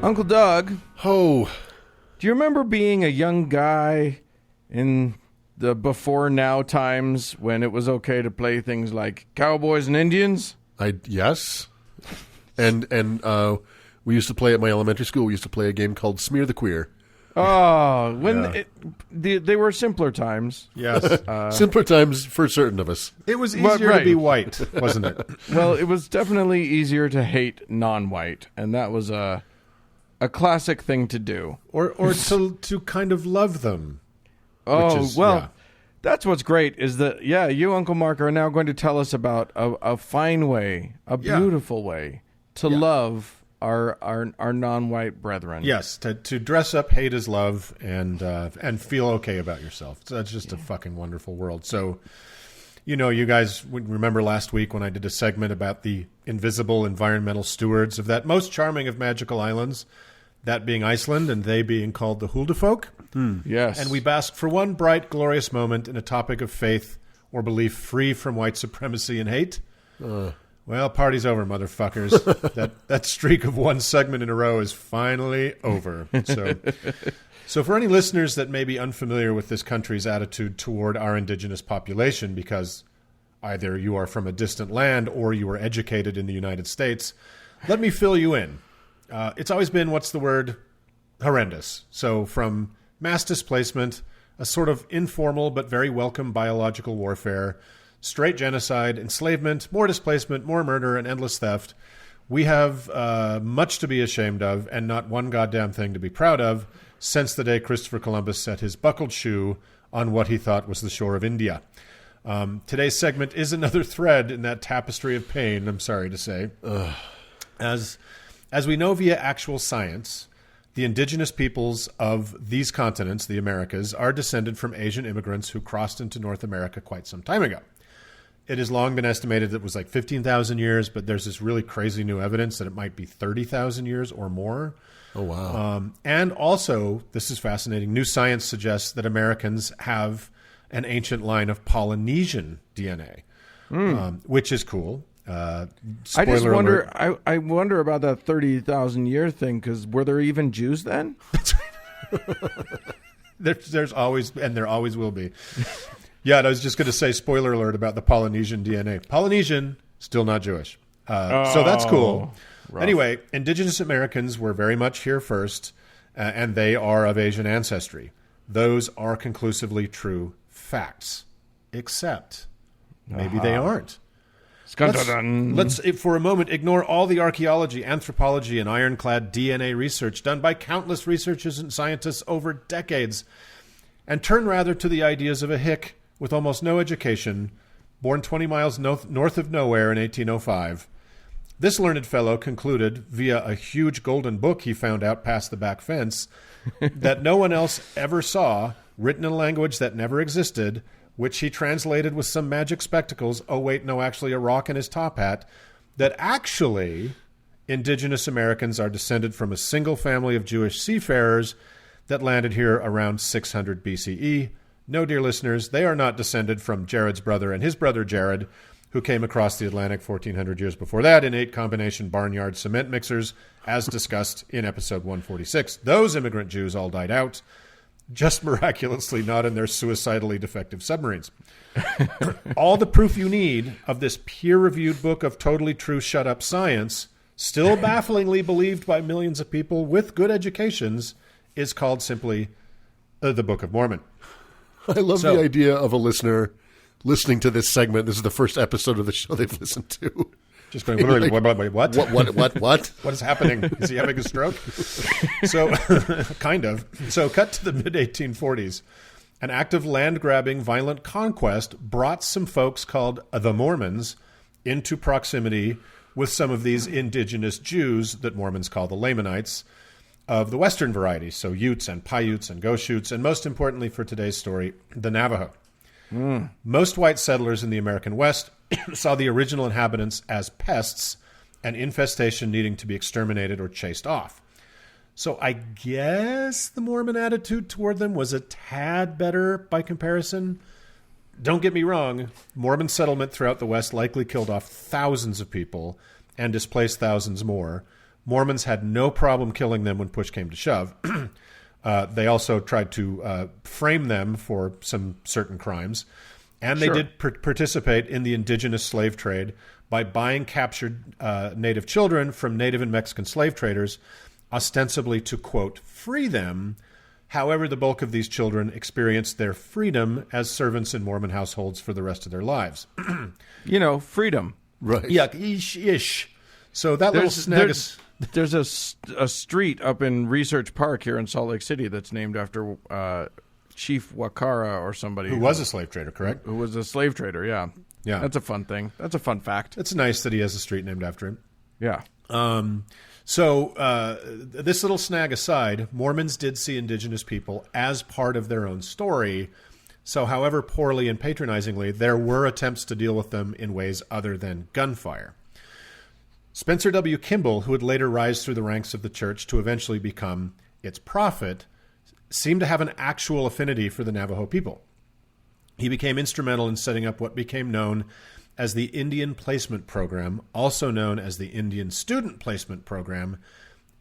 Uncle Doug. Oh. Do you remember being a young guy in the before now times when it was okay to play things like Cowboys and Indians? Yes. And we used to play at my elementary school. We used to play a game called Smear the Queer. Oh, they were simpler times. Yes. Simpler times for certain of us. It was easier to be white, wasn't it? Well, it was definitely easier to hate non-white, and that was a classic thing to do. Or to kind of love them. That's what's great is that, you, Uncle Mark, are now going to tell us about a fine way, a beautiful way to love our non-white brethren. Yes, to dress up, hate is love, and feel okay about yourself. So that's just a fucking wonderful world. So, you guys remember last week when I did a segment about the invisible environmental stewards of that most charming of magical islands, that being Iceland, and they being called the Huldufolk. Yes. And we basked for one bright, glorious moment in a topic of faith or belief free from white supremacy and hate. Well, party's over, motherfuckers. that streak of one segment in a row is finally over. So for any listeners that may be unfamiliar with this country's attitude toward our indigenous population, because either you are from a distant land or you were educated in the United States, let me fill you in. It's always been, horrendous. So from mass displacement, a sort of informal but very welcome biological warfare, straight genocide, enslavement, more displacement, more murder, and endless theft. We have much to be ashamed of and not one goddamn thing to be proud of since the day Christopher Columbus set his buckled shoe on what he thought was the shore of India. Today's segment is another thread in that tapestry of pain, I'm sorry to say. As we know via actual science, the indigenous peoples of these continents, the Americas, are descended from Asian immigrants who crossed into North America quite some time ago. It has long been estimated that it was like 15,000 years, but there's this really crazy new evidence that it might be 30,000 years or more. Oh, wow. And also, this is fascinating, new science suggests that Americans have an ancient line of Polynesian DNA, which is cool. I just wonder. I wonder about that 30,000 year thing, because were there even Jews then? There's always, and there always will be. Yeah, and I was just going to say, spoiler alert about the Polynesian DNA. Polynesian, still not Jewish. So that's cool. Rough. Anyway, indigenous Americans were very much here first, and they are of Asian ancestry. Those are conclusively true facts, except maybe they aren't. Let's, for a moment, ignore all the archaeology, anthropology, and ironclad DNA research done by countless researchers and scientists over decades, and turn rather to the ideas of a hick with almost no education, born 20 miles north of nowhere in 1805. This learned fellow concluded, via a huge golden book he found out past the back fence, that no one else ever saw, written in a language that never existed, which he translated with some magic spectacles, actually a rock in his top hat, that actually indigenous Americans are descended from a single family of Jewish seafarers that landed here around 600 BCE. No, dear listeners, they are not descended from Jared's brother and his brother Jared, who came across the Atlantic 1,400 years before that in 8 combination barnyard cement mixers, as discussed in episode 146. Those immigrant Jews all died out, just miraculously not in their suicidally defective submarines. All the proof you need of this peer-reviewed book of totally true shut-up science, still bafflingly believed by millions of people with good educations, is called simply the Book of Mormon. I love the idea of a listener listening to this segment. This is the first episode of the show they've listened to. Just going, wait, what? What? What is happening? Is he having a stroke? So, kind of. So, cut to the mid-1840s. An act of land-grabbing, violent conquest brought some folks called the Mormons into proximity with some of these indigenous Jews that Mormons call the Lamanites of the Western variety. So, Utes and Paiutes and Goshutes, and most importantly for today's story, the Navajo. Most white settlers in the American West saw the original inhabitants as pests, an infestation needing to be exterminated or chased off. So I guess the Mormon attitude toward them was a tad better by comparison. Don't get me wrong, Mormon settlement throughout the West likely killed off thousands of people and displaced thousands more. Mormons had no problem killing them when push came to shove. They also tried to frame them for some certain crimes. And they did participate in the indigenous slave trade by buying captured native children from native and Mexican slave traders, ostensibly to, quote, free them. However, the bulk of these children experienced their freedom as servants in Mormon households for the rest of their lives. Freedom. Right. Yeah, ish. So that little snag is... There's a street up in Research Park here in Salt Lake City that's named after Chief Wakara or somebody. Who was a slave trader, correct? Who was a slave trader, yeah. Yeah. That's a fun thing. That's a fun fact. It's nice that he has a street named after him. Yeah. So this little snag aside, Mormons did see indigenous people as part of their own story. So however poorly and patronizingly, there were attempts to deal with them in ways other than gunfire. Spencer W. Kimball, who would later rise through the ranks of the church to eventually become its prophet, seemed to have an actual affinity for the Navajo people. He became instrumental in setting up what became known as the Indian Placement Program, also known as the Indian Student Placement Program,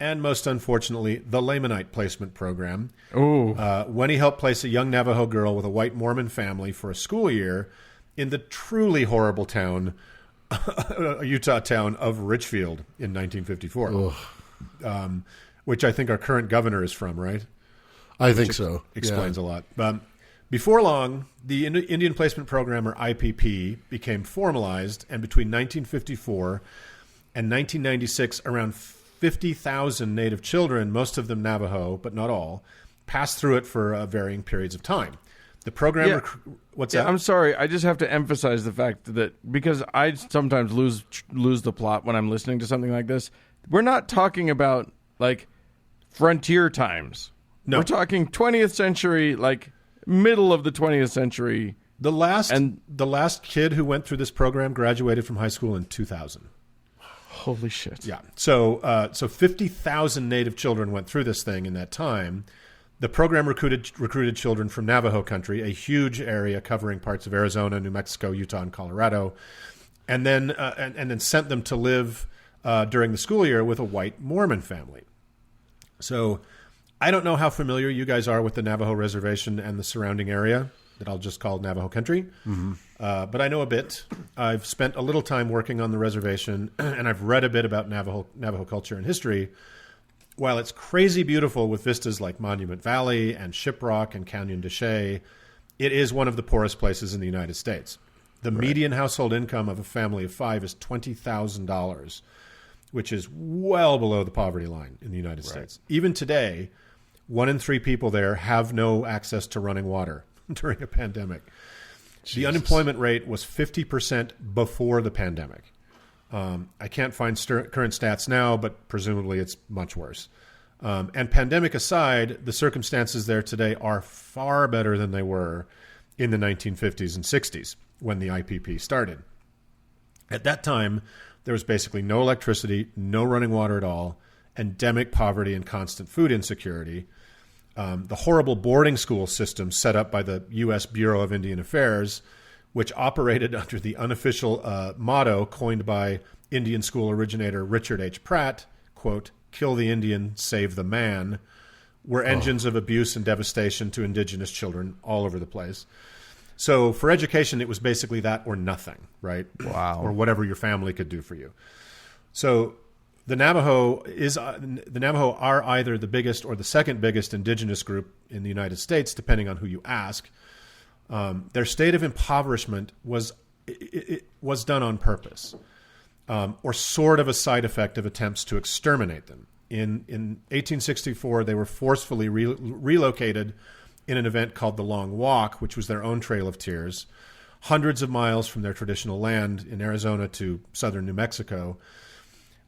and most unfortunately, the Lamanite Placement Program, when he helped place a young Navajo girl with a white Mormon family for a school year in the truly horrible town, Utah town of Richfield in 1954, which I think our current governor is from, right? I think so. Explains a lot. Before long, the Indian Placement Program, or IPP, became formalized, and between 1954 and 1996, around 50,000 native children, most of them Navajo, but not all, passed through it for varying periods of time. The program... What's that? I'm sorry. I just have to emphasize the fact that, because I sometimes lose the plot when I'm listening to something like this, we're not talking about, like, frontier times. No. We're talking 20th century, like... middle of the 20th century. The last kid who went through this program graduated from high school in 2000. Holy shit. Yeah. So 50,000 native children went through this thing in that time. The program recruited children from Navajo country, a huge area covering parts of Arizona, New Mexico, Utah, and Colorado, and then sent them to live during the school year with a white Mormon family. So I don't know how familiar you guys are with the Navajo Reservation and the surrounding area that I'll just call Navajo country. Mm-hmm. But I know a bit. I've spent a little time working on the reservation, and I've read a bit about Navajo culture and history. While it's crazy beautiful with vistas like Monument Valley and Shiprock and Canyon de Chelly, it is one of the poorest places in the United States. The median household income of a family of 5 is $20,000, which is well below the poverty line in the United States. Even today, 1 in 3 people there have no access to running water during a pandemic. Jesus. The unemployment rate was 50% before the pandemic. I can't find current stats now, but presumably it's much worse. And pandemic aside, the circumstances there today are far better than they were in the 1950s and 60s when the IPP started. At that time, there was basically no electricity, no running water at all, endemic poverty and constant food insecurity. The horrible boarding school system set up by the U.S. Bureau of Indian Affairs, which operated under the unofficial motto coined by Indian school originator Richard H. Pratt, quote, "Kill the Indian, save the man," were engines of abuse and devastation to indigenous children all over the place. So for education, it was basically that or nothing, right? Wow. Or whatever your family could do for you. So the Navajo are either the biggest or the second biggest indigenous group in the United States, depending on who you ask. Their state of impoverishment was done on purpose, or sort of a side effect of attempts to exterminate them. In 1864, they were forcefully relocated in an event called the Long Walk, which was their own Trail of Tears, hundreds of miles from their traditional land in Arizona to southern New Mexico.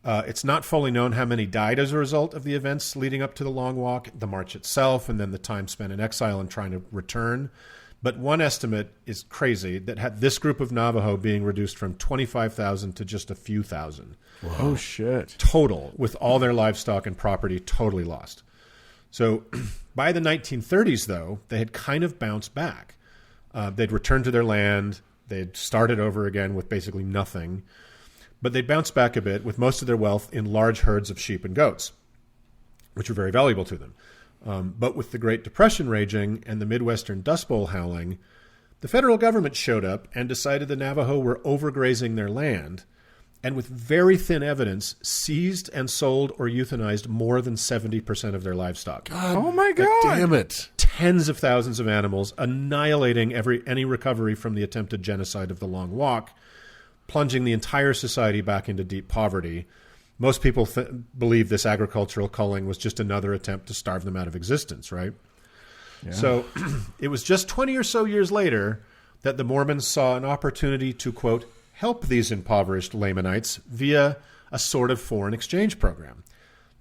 It's not fully known how many died as a result of the events leading up to the Long Walk, the march itself, and then the time spent in exile and trying to return. But one estimate is crazy that had this group of Navajo being reduced from 25,000 to just a few thousand. Wow. Oh, shit. Total, with all their livestock and property totally lost. So by the 1930s, though, they had kind of bounced back. They'd returned to their land. They'd started over again with basically nothing. but they bounced back a bit with most of their wealth in large herds of sheep and goats, which were very valuable to them. But with the Great Depression raging and the Midwestern Dust Bowl howling, the federal government showed up and decided the Navajo were overgrazing their land, and with very thin evidence, seized and sold or euthanized more than 70% of their livestock. God, Oh my God. damn it. Tens of thousands of animals, annihilating any recovery from the attempted genocide of the Long Walk, plunging the entire society back into deep poverty. Most people believe this agricultural culling was just another attempt to starve them out of existence, right? Yeah. So it was just 20 or so years later that the Mormons saw an opportunity to, quote, help these impoverished Lamanites via a sort of foreign exchange program.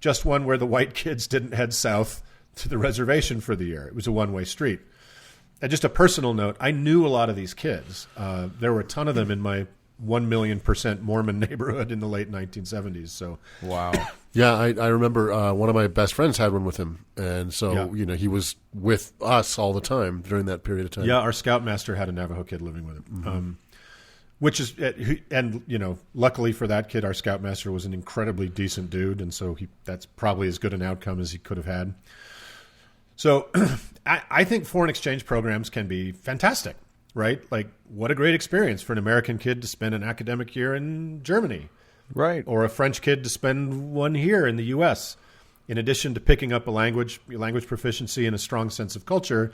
Just one where the white kids didn't head south to the reservation for the year. It was a one-way street. And just a personal note, I knew a lot of these kids. There were a ton of them in my 1,000,000% Mormon neighborhood in the late 1970s. So, Wow. Yeah, I remember one of my best friends had one with him. And so, he was with us all the time during that period of time. yeah, our scoutmaster had a Navajo kid living with him. Which is, and luckily for that kid, our scoutmaster was an incredibly decent dude, and so that's probably as good an outcome as he could have had. So I think foreign exchange programs can be fantastic, right? Like, what a great experience for an American kid to spend an academic year in Germany. Right. Or a French kid to spend one here in the U.S. In addition to picking up a language proficiency and a strong sense of culture,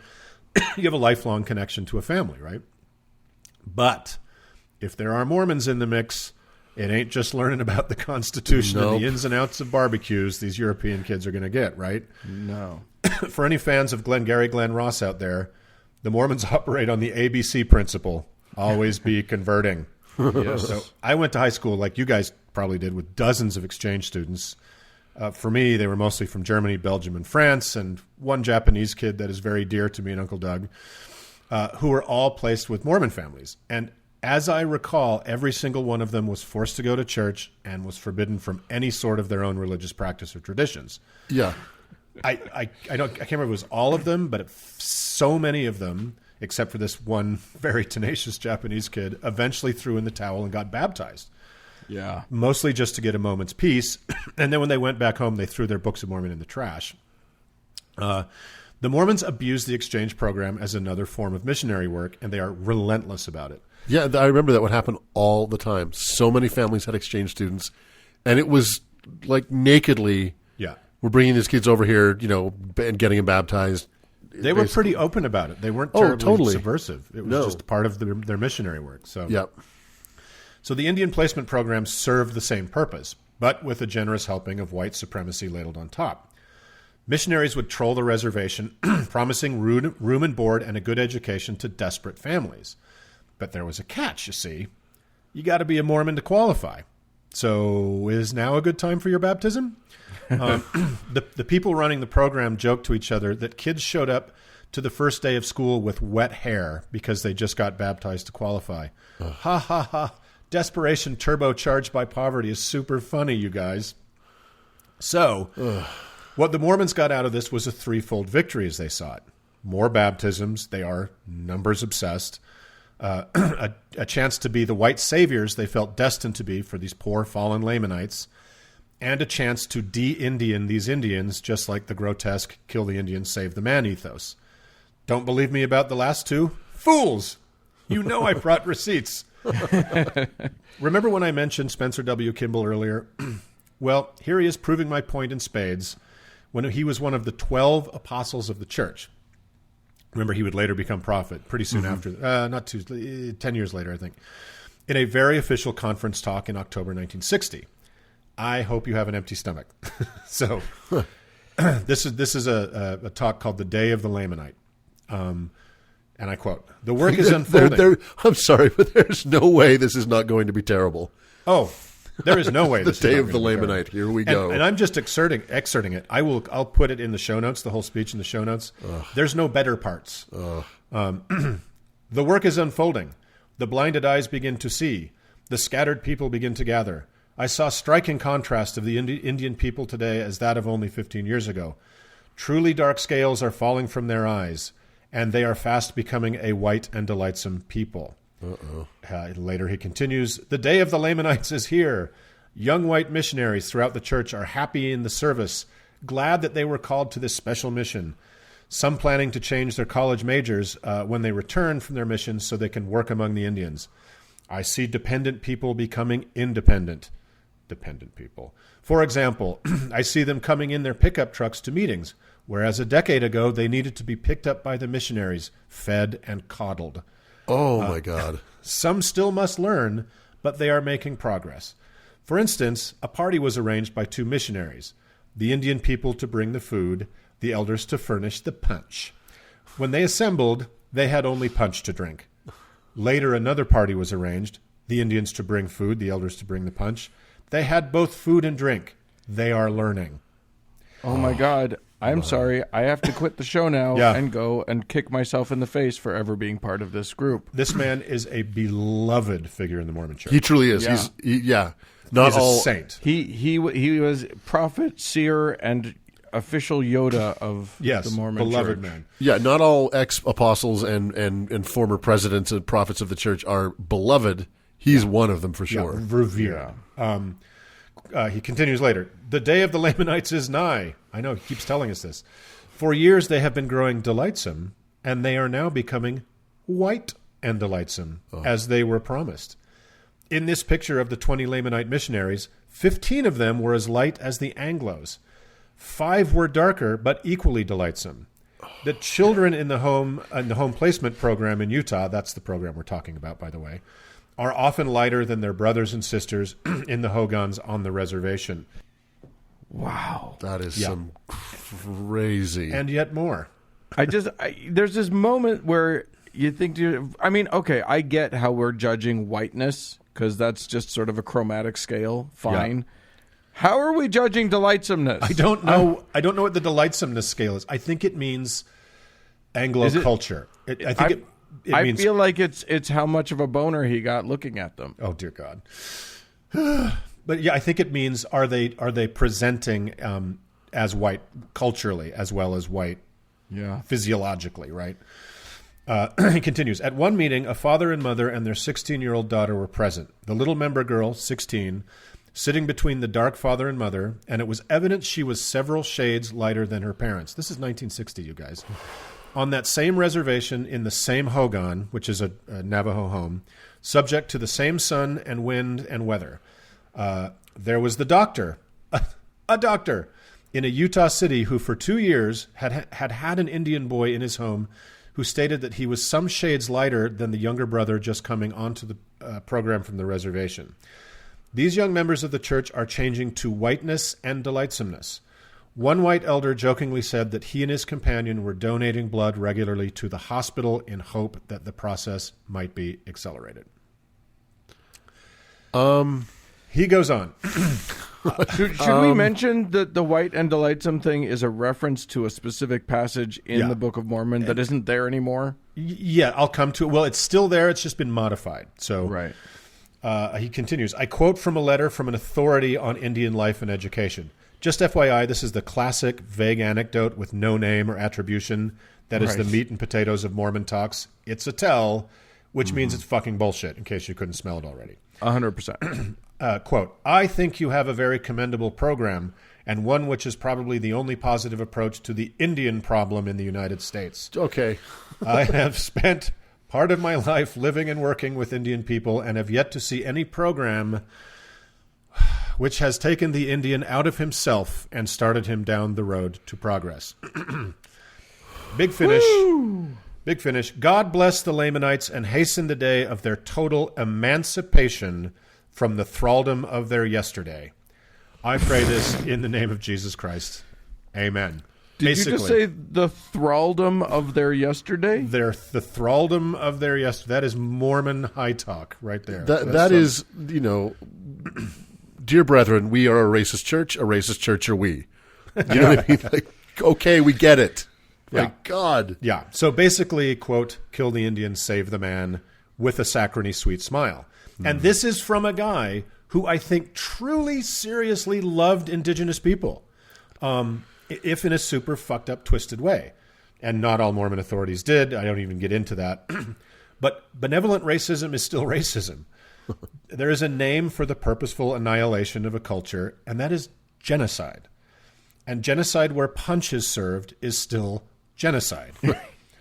you have a lifelong connection to a family, right? But if there are Mormons in the mix, it ain't just learning about the Constitution and the ins and outs of barbecues these European kids are going to get, right? No. For any fans of Glengarry Glen Ross out there, the Mormons operate on the ABC principle, always be converting. Yes. So I went to high school, like you guys probably did, with dozens of exchange students. For me, they were mostly from Germany, Belgium, and France, and one Japanese kid that is very dear to me and Uncle Doug, who were all placed with Mormon families. And as I recall, every single one of them was forced to go to church and was forbidden from any sort of their own religious practice or traditions. Yeah. I can't remember if it was all of them, but so many of them, except for this one very tenacious Japanese kid, eventually threw in the towel and got baptized. Yeah. Mostly just to get a moment's peace. And then when they went back home, they threw their Books of Mormon in the trash. The Mormons abuse the exchange program as another form of missionary work, and they are relentless about it. Yeah, I remember that would happen all the time. So many families had exchange students, and it was like nakedly, we're bringing these kids over here, and getting them baptized. They were pretty open about it. They weren't terribly subversive. It was just part of their missionary work. So, So the Indian Placement Program served the same purpose, but with a generous helping of white supremacy ladled on top. Missionaries would troll the reservation, promising room and board and a good education to desperate families. But there was a catch, you see. You got to be a Mormon to qualify. So is now a good time for your baptism? The people running the program joked to each other that kids showed up to the first day of school with wet hair because they just got baptized to qualify. Ha, ha, ha. Desperation turbocharged by poverty is super funny, you guys. So what the Mormons got out of this was a threefold victory as they saw it. More baptisms. They are numbers obsessed. A chance to be the white saviors they felt destined to be for these poor fallen Lamanites, and a chance to de-Indian these Indians, just like the grotesque kill the Indian, save the man ethos. Don't believe me about the last two? Fools! You know I brought receipts. Remember when I mentioned Spencer W. Kimball earlier? Well, here he is proving my point in spades when he was one of the 12 apostles of the church. Remember, he would later become prophet pretty soon after, 10 years later, I think, in a very official conference talk in October 1960. I hope you have an empty stomach. So this is a talk called The Day of the Lamanite. And I quote, "The work is unfolding." I'm sorry, but there's no way this is not going to be terrible. Oh, there is no way. The Day of the Lamanite. Here we go. And I'm just exerting it. I'll put it in the show notes, the whole speech in the show notes. There's no better parts. The work is unfolding. The blinded eyes begin to see. The scattered people begin to gather. I saw striking contrast of the Indian people today as that of only 15 years ago. Truly dark scales are falling from their eyes, and they are fast becoming a white and delightsome people. Later he continues, the day of the Lamanites is here. Young white missionaries throughout the church are happy in the service, glad that they were called to this special mission. Some planning to change their college majors when they return from their missions so they can work among the Indians. I see dependent people becoming independent. Dependent people. For example, I see them coming in their pickup trucks to meetings, whereas a decade ago they needed to be picked up by the missionaries, fed and coddled. Oh, my God. Some still must learn, but they are making progress. For instance, a party was arranged by 2 missionaries, the Indian people to bring the food, the elders to furnish the punch. When they assembled, they had only punch to drink. Later, another party was arranged, the Indians to bring food, the elders to bring the punch. They had both food and drink. They are learning. Oh, my God. I'm sorry. I have to quit the show now and go and kick myself in the face for ever being part of this group. This man is a beloved figure in the Mormon Church. He truly is. Yeah. Not He's all a saint. He was prophet, seer, and official Yoda of the Mormon beloved Church. Man. Yeah, not all ex-apostles and former presidents and prophets of the church are beloved. He's one of them for sure. Yeah, revered. He continues later. The day of the Lamanites is nigh. I know, he keeps telling us this. For years they have been growing delightsome, and they are now becoming white and delightsome, as they were promised. In this picture of the 20 Lamanite missionaries, 15 of them were as light as the Anglos. 5 were darker, but equally delightsome. The children in the home placement program in Utah, that's the program we're talking about, by the way, are often lighter than their brothers and sisters in the Hogans on the reservation. Wow. That is some crazy. And yet more. There's this moment where you think, okay, I get how we're judging whiteness because that's just sort of a chromatic scale. Fine. Yeah. How are we judging delightsomeness? I don't know. I don't know what the delightsomeness scale is. I think it means Anglo culture. I feel like it's how much of a boner he got looking at them. Oh dear God! But yeah, I think it means are they presenting as white culturally as well as white, physiologically, right? He continues. At one meeting, a father and mother and their 16-year-old daughter were present. The little member girl, 16, sitting between the dark father and mother, and it was evident she was several shades lighter than her parents. This is 1960, you guys. On that same reservation in the same Hogan, which is a Navajo home, subject to the same sun and wind and weather. There was the doctor, a doctor, in a Utah city who for 2 years had an Indian boy in his home who stated that he was some shades lighter than the younger brother just coming onto the program from the reservation. These young members of the church are changing to whiteness and delightsomeness. One white elder jokingly said that he and his companion were donating blood regularly to the hospital in hope that the process might be accelerated. He goes on. Should we mention that the white and delightsome thing is a reference to a specific passage in the Book of Mormon that isn't there anymore? Yeah, I'll come to it. Well, it's still there. It's just been modified. So right. He continues, I quote from a letter from an authority on Indian life and education. Just FYI, this is the classic vague anecdote with no name or attribution that is the meat and potatoes of Mormon talks. It's a tell, which means it's fucking bullshit, in case you couldn't smell it already. 100%. Quote, I think you have a very commendable program and one which is probably the only positive approach to the Indian problem in the United States. Okay. I have spent part of my life living and working with Indian people and have yet to see any program which has taken the Indian out of himself and started him down the road to progress. Big finish. Woo! Big finish. God bless the Lamanites and hasten the day of their total emancipation from the thraldom of their yesterday. I pray this in the name of Jesus Christ. Amen. Did you just say the thraldom of their yesterday? The thraldom of their yesterday. That is Mormon high talk right there. That is, dear brethren, we are a racist church are we. You know what I mean? Like, okay, we get it. My God. Yeah. So basically, quote, kill the Indian, save the man, with a saccharine sweet smile. And this is from a guy who I think truly, seriously loved indigenous people, if in a super fucked up, twisted way. And not all Mormon authorities did. I don't even get into that. But benevolent racism is still racism. There is a name for the purposeful annihilation of a culture, and that is genocide. And genocide where punch is served is still genocide.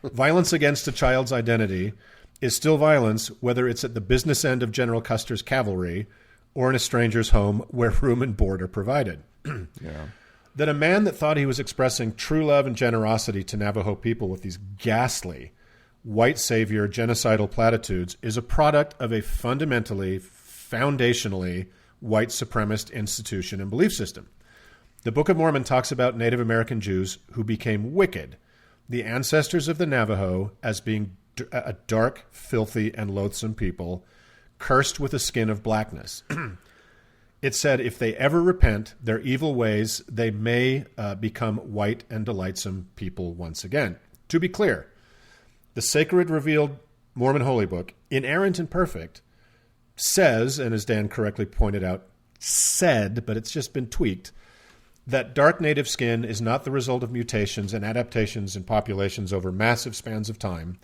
Violence against a child's identity is still violence, whether it's at the business end of General Custer's cavalry or in a stranger's home where room and board are provided. Yeah. That a man that thought he was expressing true love and generosity to Navajo people with these ghastly white savior genocidal platitudes is a product of a fundamentally, foundationally white supremacist institution and belief system. The Book of Mormon talks about Native American Jews who became wicked, the ancestors of the Navajo, as being a dark, filthy, and loathsome people, cursed with a skin of blackness. It said if they ever repent their evil ways, they may become white and delightsome people once again. To be clear, the sacred revealed Mormon Holy Book, inerrant and perfect, says, and as Dan correctly pointed out, said, but it's just been tweaked, that dark native skin is not the result of mutations and adaptations in populations over massive spans of time,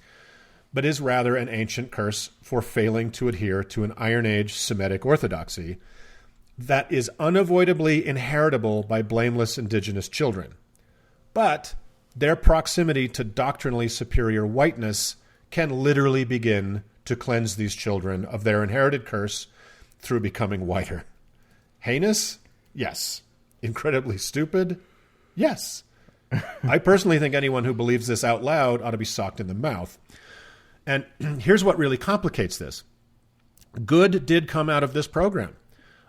but is rather an ancient curse for failing to adhere to an Iron Age Semitic orthodoxy that is unavoidably inheritable by blameless indigenous children. But their proximity to doctrinally superior whiteness can literally begin to cleanse these children of their inherited curse through becoming whiter. Heinous? Yes. Incredibly stupid? Yes. I personally think anyone who believes this out loud ought to be socked in the mouth. And here's what really complicates this. Good did come out of this program.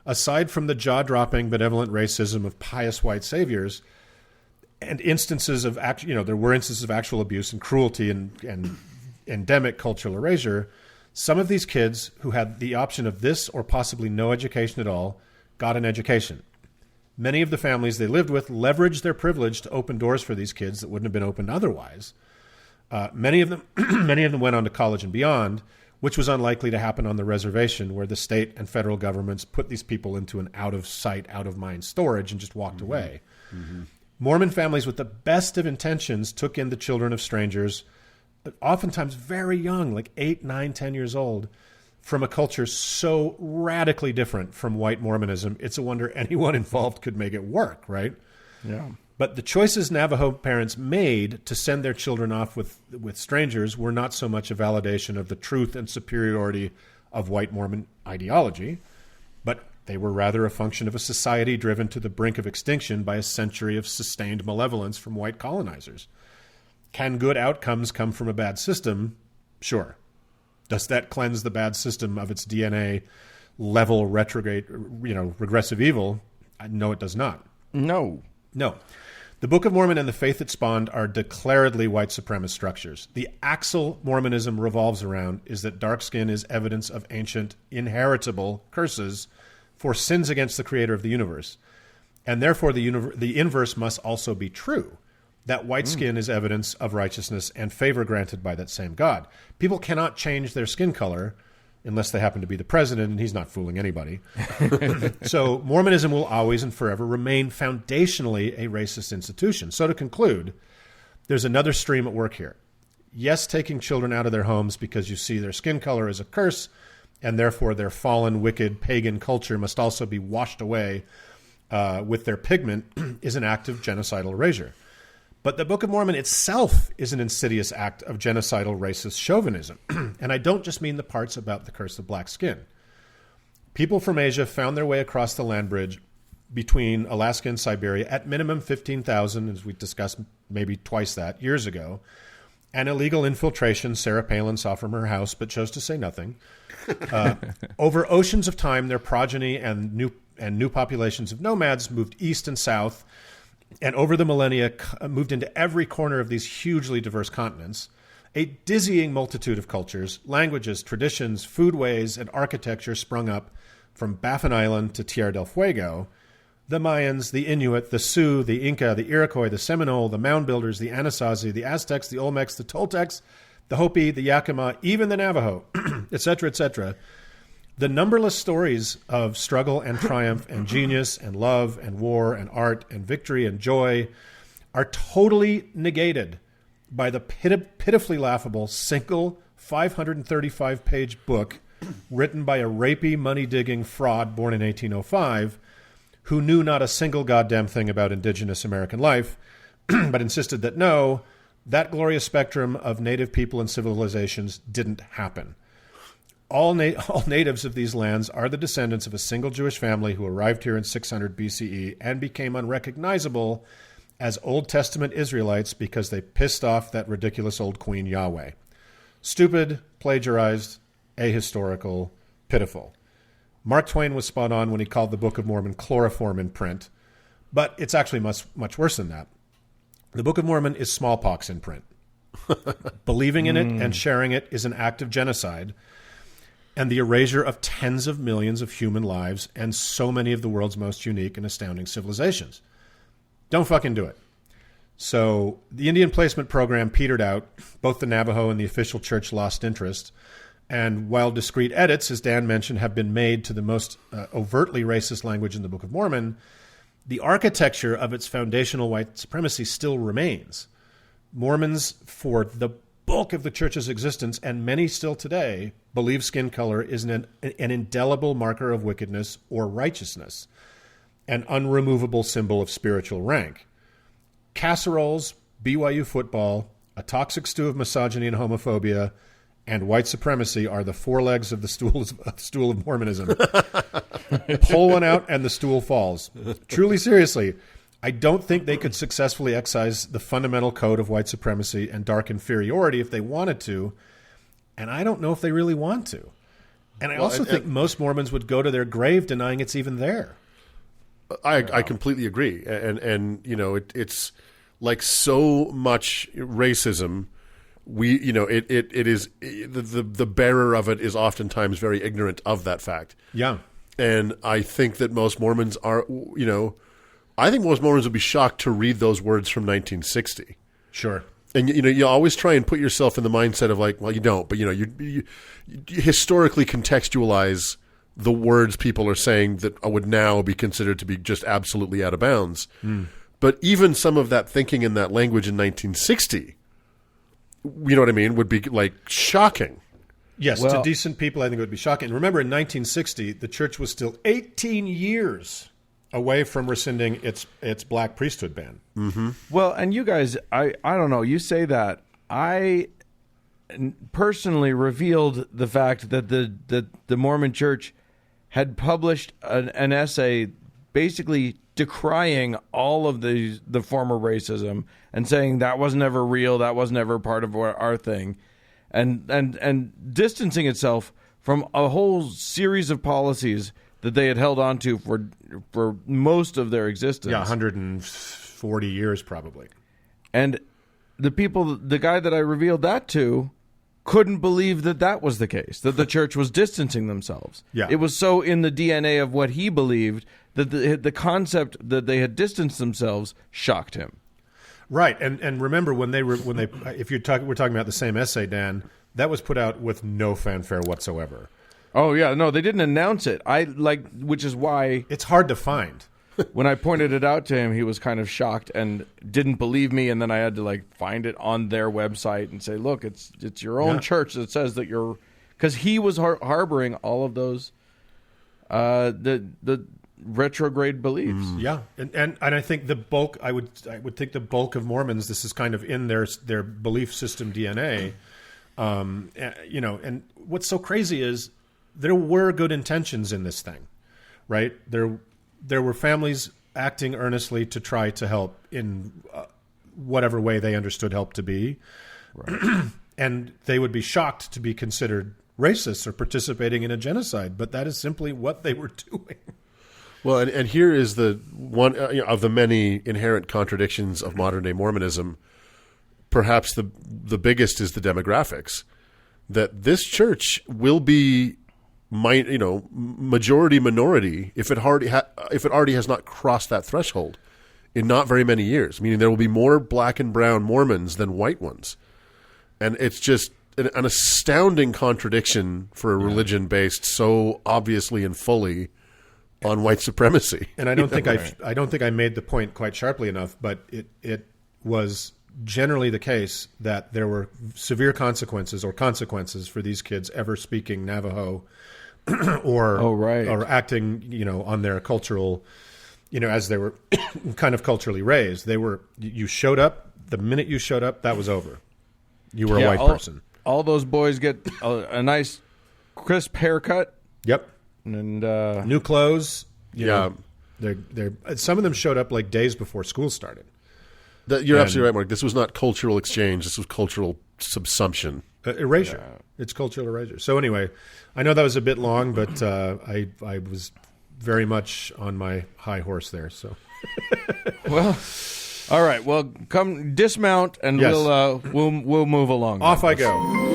Aside from the jaw-dropping benevolent racism of pious white saviors and instances of there were instances of actual abuse and cruelty and endemic cultural erasure, some of these kids who had the option of this or possibly no education at all got an education. Many of the families they lived with leveraged their privilege to open doors for these kids that wouldn't have been opened otherwise. Many of them went on to college and beyond, which was unlikely to happen on the reservation where the state and federal governments put these people into an out-of-sight, out-of-mind storage and just walked away. Mm-hmm. Mormon families with the best of intentions took in the children of strangers, oftentimes very young, like 8, 9, 10 years old, from a culture so radically different from white Mormonism, it's a wonder anyone involved could make it work, right? Yeah. But the choices Navajo parents made to send their children off with strangers were not so much a validation of the truth and superiority of white Mormon ideology, but they were rather a function of a society driven to the brink of extinction by a century of sustained malevolence from white colonizers. Can good outcomes come from a bad system? Sure. Does that cleanse the bad system of its DNA level retrograde, regressive evil? No, it does not. No. The Book of Mormon and the faith it spawned are declaredly white supremacist structures. The axle Mormonism revolves around is that dark skin is evidence of ancient, inheritable curses for sins against the creator of the universe. And therefore the inverse must also be true, that white skin is evidence of righteousness and favor granted by that same God. People cannot change their skin color unless they happen to be the president, and he's not fooling anybody. So Mormonism will always and forever remain foundationally a racist institution. So to conclude, there's another stream at work here. Yes, taking children out of their homes because you see their skin color is a curse, and therefore their fallen, wicked, pagan culture must also be washed away with their pigment is an act of genocidal erasure. But the Book of Mormon itself is an insidious act of genocidal racist chauvinism. And I don't just mean the parts about the curse of black skin. People from Asia found their way across the land bridge between Alaska and Siberia at minimum 15,000, as we discussed maybe twice that, years ago. An illegal infiltration Sarah Palin saw from her house but chose to say nothing. Over oceans of time, their progeny and new populations of nomads moved east and south, and over the millennia moved into every corner of these hugely diverse continents. A dizzying multitude of cultures, languages, traditions, foodways, and architecture sprung up from Baffin Island to Tierra del Fuego. The Mayans, the Inuit, the Sioux, the Inca, the Iroquois, the Seminole, the Mound Builders, the Anasazi, the Aztecs, the Olmecs, the Toltecs, the Hopi, the Yakima, even the Navajo, etc., etc. The numberless stories of struggle and triumph and genius and love and war and art and victory and joy are totally negated by the pitifully laughable single 535-page book written by a rapey, money-digging fraud born in 1805 who knew not a single goddamn thing about indigenous American life, but insisted that no, that glorious spectrum of native people and civilizations didn't happen. All natives of these lands are the descendants of a single Jewish family who arrived here in 600 BCE and became unrecognizable as Old Testament Israelites because they pissed off that ridiculous old queen Yahweh. Stupid, plagiarized, ahistorical, pitiful. Mark Twain was spot on when he called the Book of Mormon chloroform in print, but it's actually much worse than that. The Book of Mormon is smallpox in print. Believing in it and sharing it is an act of genocide and the erasure of tens of millions of human lives and so many of the world's most unique and astounding civilizations. Don't fucking do it. So the Indian Placement Program petered out. Both the Navajo and the official church lost interest. And while discrete edits, as Dan mentioned, have been made to the most overtly racist language in the Book of Mormon, the architecture of its foundational white supremacy still remains. Mormons, for the bulk of the church's existence, and many still today, believe skin color is an indelible marker of wickedness or righteousness, an unremovable symbol of spiritual rank. Casseroles, BYU football, a toxic stew of misogyny and homophobia, and white supremacy are the four legs of the stool of Mormonism. Pull one out and the stool falls. Truly, seriously, I don't think they could successfully excise the fundamental code of white supremacy and dark inferiority if they wanted to, and I don't know if they really want to. And I also think most Mormons would go to their grave denying it's even there. I completely agree, and you know it's like so much racism. It is the bearer of it is oftentimes very ignorant of that fact. Yeah, and I think that most Mormons are. I think most Mormons would be shocked to read those words from 1960. Sure. And you always try and put yourself in the mindset of like, well, you don't, but you historically contextualize the words people are saying that would now be considered to be just absolutely out of bounds. But even some of that thinking in that language in 1960, you know what I mean, would be like shocking. Yes, to decent people, I think it would be shocking. And remember, in 1960, the church was still 18 years away from rescinding its black priesthood ban. Mm-hmm. Well, and you guys, I don't know, you say that. I personally revealed the fact that the Mormon Church had published an essay basically decrying all of the former racism and saying that was never real, that was never part of our thing, and distancing itself from a whole series of policies that they had held on to for most of their existence. Yeah, 140 years probably. And the guy that I revealed that to couldn't believe that was the case, that the church was distancing themselves. Yeah. It was so in the DNA of what he believed that the concept that they had distanced themselves shocked him. Right, and remember when they we're talking about the same essay, Dan, that was put out with no fanfare whatsoever. Oh yeah, no, they didn't announce it. Which is why it's hard to find. When I pointed it out to him, he was kind of shocked and didn't believe me. And then I had to find it on their website and say, "Look, it's your own church that says that you're," because he was harboring all of those the retrograde beliefs. Yeah, and I think the bulk. I would think the bulk of Mormons. This is kind of in their belief system DNA. And what's so crazy is there were good intentions in this thing, right? There were families acting earnestly to try to help in whatever way they understood help to be. Right. And they would be shocked to be considered racist or participating in a genocide, but that is simply what they were doing. Well, and here is the one of the many inherent contradictions of modern-day Mormonism. Perhaps the biggest is the demographics. That this church will be majority minority if it already has not crossed that threshold in not very many years, meaning there will be more black and brown Mormons than white ones. And it's just an astounding contradiction for a religion based so obviously and fully on white supremacy. And I don't think I made the point quite sharply enough, but it was generally the case that there were severe consequences for these kids ever speaking Navajo or acting, on their cultural, as they were kind of culturally raised. You showed up, the minute you showed up, that was over. You were a white person. All those boys get a nice crisp haircut. Yep. And new clothes. They're some of them showed up like days before school started. You're absolutely right, Mark. This was not cultural exchange. This was cultural subsumption. Erasure. Yeah. It's cultural erasure. So anyway, I know that was a bit long, but I was very much on my high horse there. So, well, all right. Well, come dismount, and we'll move along. Off I go.